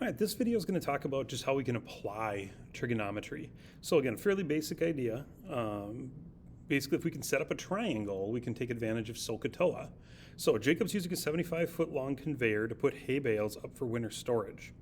All right, this video is going to talk about just how we can apply trigonometry. So again, fairly basic idea. Basically, if we can set up a triangle, we can take advantage of SOHCAHTOA. So Jacob's using a 75-foot long conveyor to put hay bales up for winter storage.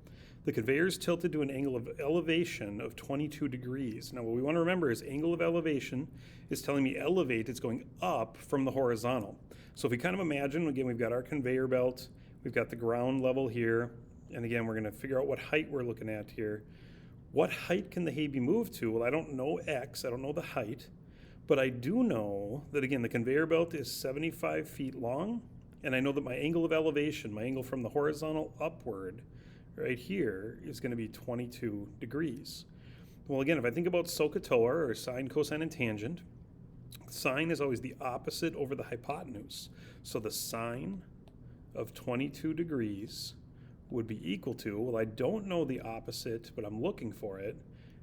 The conveyor is tilted to an angle of elevation of 22 degrees. Now what we want to remember is angle of elevation is telling me elevate, it's going up from the horizontal. So if we kind of imagine, again, we've got our conveyor belt, we've got the ground level here, and again, we're going to figure out what height we're looking at here. What height can the hay be moved to? Well, I don't know X, I don't know the height, but I do know that, again, the conveyor belt is 75 feet long, and I know that my angle of elevation, my angle from the horizontal upward, right here, is going to be 22 degrees. Well, again, if I think about SOHCAHTOA, or sine, cosine, and tangent, sine is always the opposite over the hypotenuse. So the sine of 22 degrees would be equal to, well, I don't know the opposite, but I'm looking for it,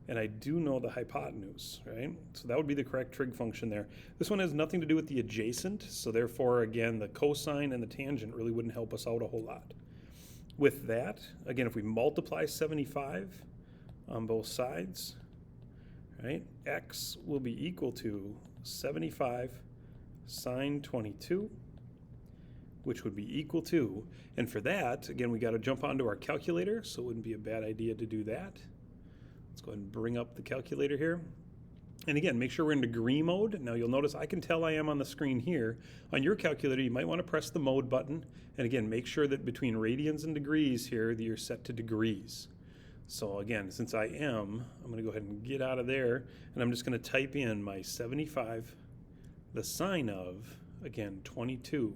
and I do know the hypotenuse, right? So that would be the correct trig function there. This one has nothing to do with the adjacent, so therefore, again, the cosine and the tangent really wouldn't help us out a whole lot. With that, again, if we multiply 75 on both sides, right, x will be equal to 75 sine 22, which would be equal to, and for that, again, we got to jump onto our calculator, so it wouldn't be a bad idea to do that. Let's go ahead and bring up the calculator here. And again, make sure we're in degree mode. Now you'll notice I can tell I am on the screen here. On your calculator, you might want to press the mode button, and again, make sure that between radians and degrees here, that you're set to degrees. So again, since I am, I'm going to go ahead and get out of there, and I'm just going to type in my 75, the sine of, again, 22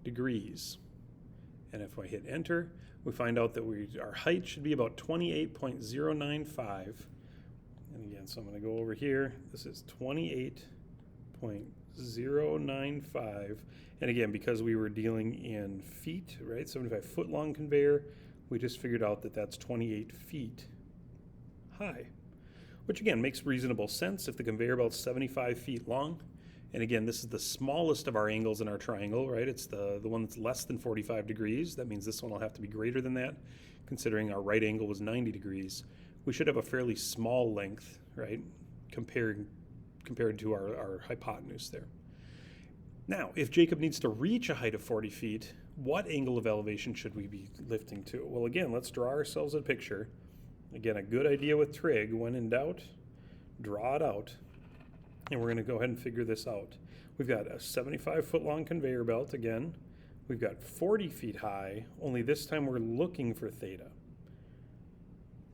degrees. And if I hit enter, we find out that our height should be about 28.095. And again, so I'm going to go over here. This is 28.095. And again, because we were dealing in feet, right, 75-foot long conveyor, we just figured out that that's 28 feet high, which again makes reasonable sense if the conveyor belt's 75 feet long. And again, this is the smallest of our angles in our triangle, right? It's the one that's less than 45 degrees. That means this one will have to be greater than that, considering our right angle was 90 degrees. We should have a fairly small length, right, compared to our hypotenuse there. Now, if Jacob needs to reach a height of 40 feet, what angle of elevation should we be lifting to? Well, again, let's draw ourselves a picture. Again, a good idea with trig, when in doubt, draw it out. And we're going to go ahead and figure this out. We've got a 75-foot long conveyor belt again. We've got 40 feet high, only this time we're looking for theta.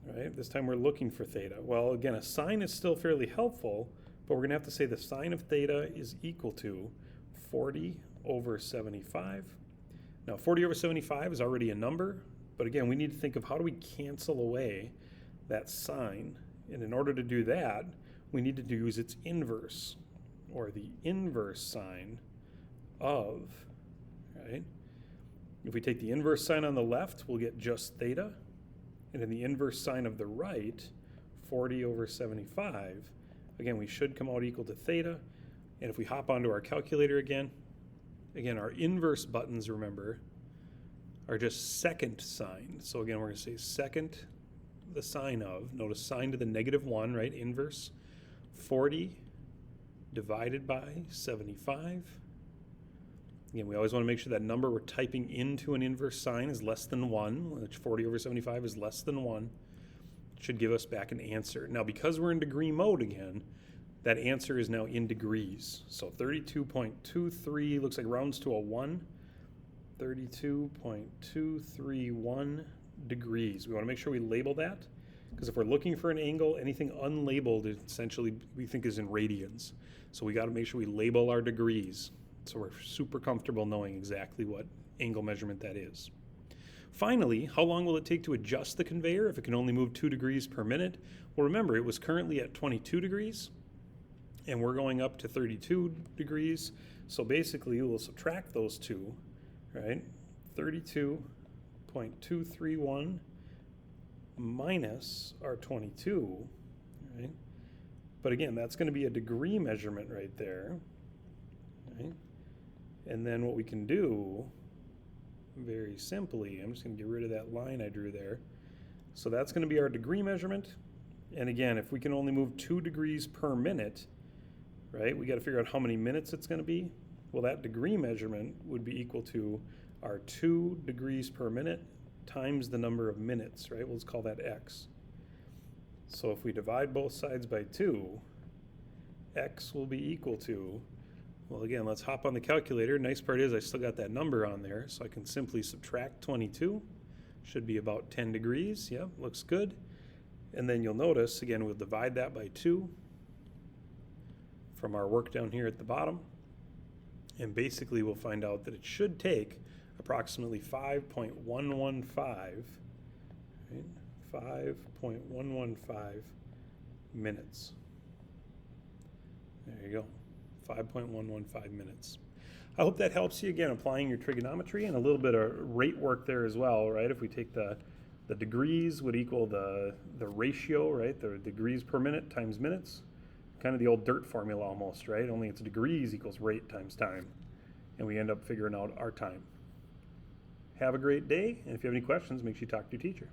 Right? This time we're looking for theta. Well, again, a sine is still fairly helpful, but we're going to have to say the sine of theta is equal to 40 over 75. Now, 40 over 75 is already a number, but again, we need to think of how do we cancel away that sine. And in order to do that, we need to use its inverse, or the inverse sine of, right? If we take the inverse sine on the left, we'll get just theta. And in the inverse sine of the right, 40 over 75, again, we should come out equal to theta. And if we hop onto our calculator again, our inverse buttons, remember, are just second sine. So again, we're going to say second the sine of, notice sine to the -1, right, inverse, 40 divided by 75. Again, we always want to make sure that number we're typing into an inverse sine is less than 1, which 40 over 75 is less than 1. It should give us back an answer. Now, because we're in degree mode again, that answer is now in degrees. So 32.23 looks like rounds to a 1. 32.231 degrees. We want to make sure we label that, because if we're looking for an angle, anything unlabeled essentially we think is in radians. So we got to make sure we label our degrees, so we're super comfortable knowing exactly what angle measurement that is. Finally, how long will it take to adjust the conveyor if it can only move 2 degrees per minute? Well, remember, it was currently at 22 degrees, and we're going up to 32 degrees. So basically, we'll subtract those two, right? 32.231 minus our 22, right? But again, that's going to be a degree measurement right there, right? And then what we can do, very simply, I'm just going to get rid of that line I drew there. So that's going to be our degree measurement. And again, if we can only move 2 degrees per minute, right, we got to figure out how many minutes it's going to be. Well, that degree measurement would be equal to our 2 degrees per minute times the number of minutes, right? Let's call that x. So if we divide both sides by 2, x will be equal to, well, again, let's hop on the calculator. Nice part is I still got that number on there, so I can simply subtract 22. Should be about 10 degrees. Yep, looks good. And then you'll notice, again, we'll divide that by 2 from our work down here at the bottom. And basically we'll find out that it should take approximately 5.115, right? 5.115 minutes. There you go, 5.115 minutes. I hope that helps you, again, applying your trigonometry and a little bit of rate work there as well, right? If we take the degrees would equal the ratio, right? The degrees per minute times minutes. Kind of the old dirt formula almost, right? Only it's degrees equals rate times time. And we end up figuring out our time. Have a great day, and if you have any questions, make sure you talk to your teacher.